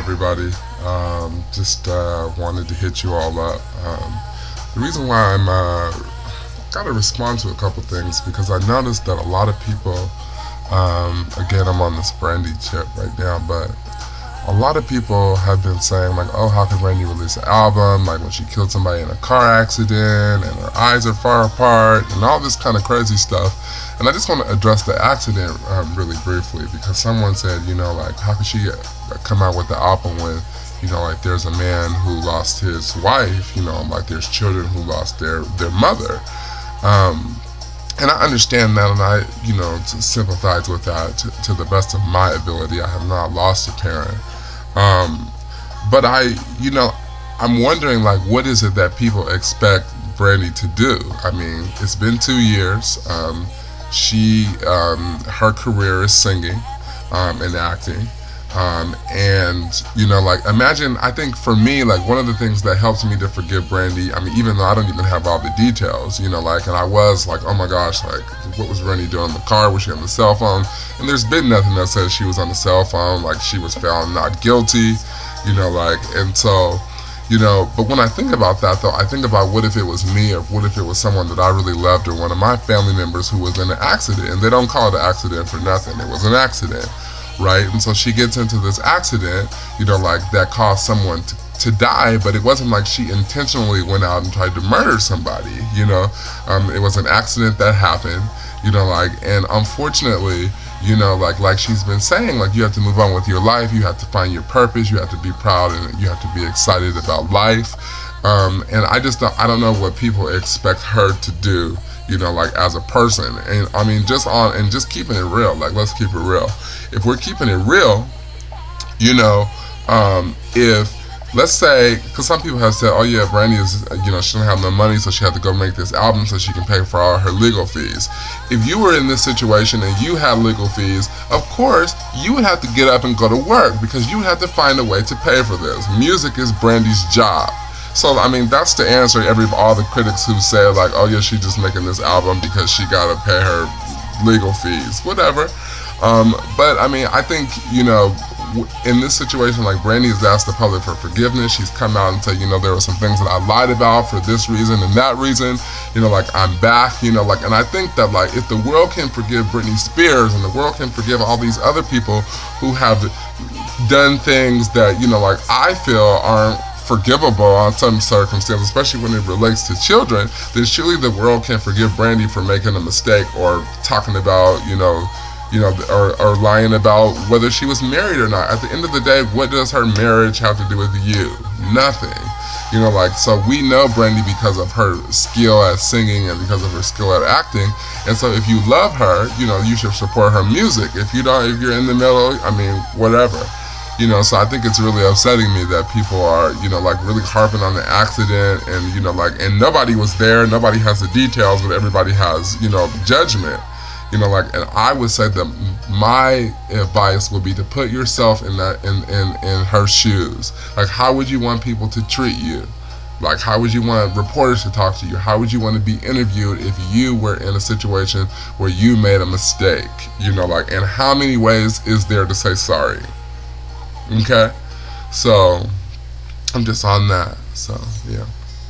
everybody. Just wanted to hit you all up. The reason why I'm got to respond to a couple things because I noticed that a lot of people, again, I'm on this Brandy tip right now, but a lot of people have been saying like, oh, how can Brandy release an album? Like when she killed somebody in a car accident and her eyes are far apart and all this kind of crazy stuff. And I just want to address the accident really briefly because someone said, like, how could she come out with the album when, like there's a man who lost his wife, like there's children who lost their mother. And I understand that, and I, sympathize with that to the best of my ability. I have not lost a parent. But I'm wondering, like, what is it that people expect Brandy to do? I mean, it's been 2 years. Her career is singing and acting. Imagine, I think for me, like, one of the things that helps me to forgive Brandy, I mean, even though I don't even have all the details, and I was like, oh my gosh, like, what was Brandy doing in the car? Was she on the cell phone? And there's been nothing that says she was on the cell phone, like, she was found not guilty, and so, but when I think about that, though, I think about what if it was me or what if it was someone that I really loved or one of my family members who was in an accident, and they don't call it an accident for nothing. It was an accident. Right, and so she gets into this accident, that caused someone to die, but it wasn't like she intentionally went out and tried to murder somebody, it was an accident that happened, and unfortunately, like she's been saying, like, you have to move on with your life, you have to find your purpose, you have to be proud, and you have to be excited about life, and I don't know what people expect her to do, like as a person. And I mean, just keeping it real, like, let's keep it real. If we're keeping it real, if, let's say, because some people have said, oh yeah, Brandy is, she doesn't have no money, so she had to go make this album so she can pay for all her legal fees. If you were in this situation and you had legal fees, of course, you would have to get up and go to work because you would have to find a way to pay for this. Music is Brandy's job. So, I mean, that's to answer all the critics who say, like, oh yeah, she's just making this album because she gotta pay her legal fees, whatever. But I mean, I think, in this situation, like, Brandy has asked the public for forgiveness. She's come out and said, there were some things that I lied about for this reason and that reason, like, I'm back, and I think that, like, if the world can forgive Britney Spears and the world can forgive all these other people who have done things that, like, I feel aren't forgivable on some circumstances, especially when it relates to children, then surely the world can forgive Brandy for making a mistake or talking about, or lying about whether she was married or not. At the end of the day, what does her marriage have to do with you? Nothing. So we know Brandy because of her skill at singing and because of her skill at acting. And so if you love her, you should support her music. If you don't, if you're in the middle, I mean, whatever. So I think it's really upsetting me that people are, like, really harping on the accident and, and nobody was there, nobody has the details, but everybody has, judgment. And I would say that my advice would be to put yourself in her shoes. Like, how would you want people to treat you? Like, how would you want reporters to talk to you? How would you want to be interviewed if you were in a situation where you made a mistake? And how many ways is there to say sorry? Okay? So, I'm just on that. So, yeah.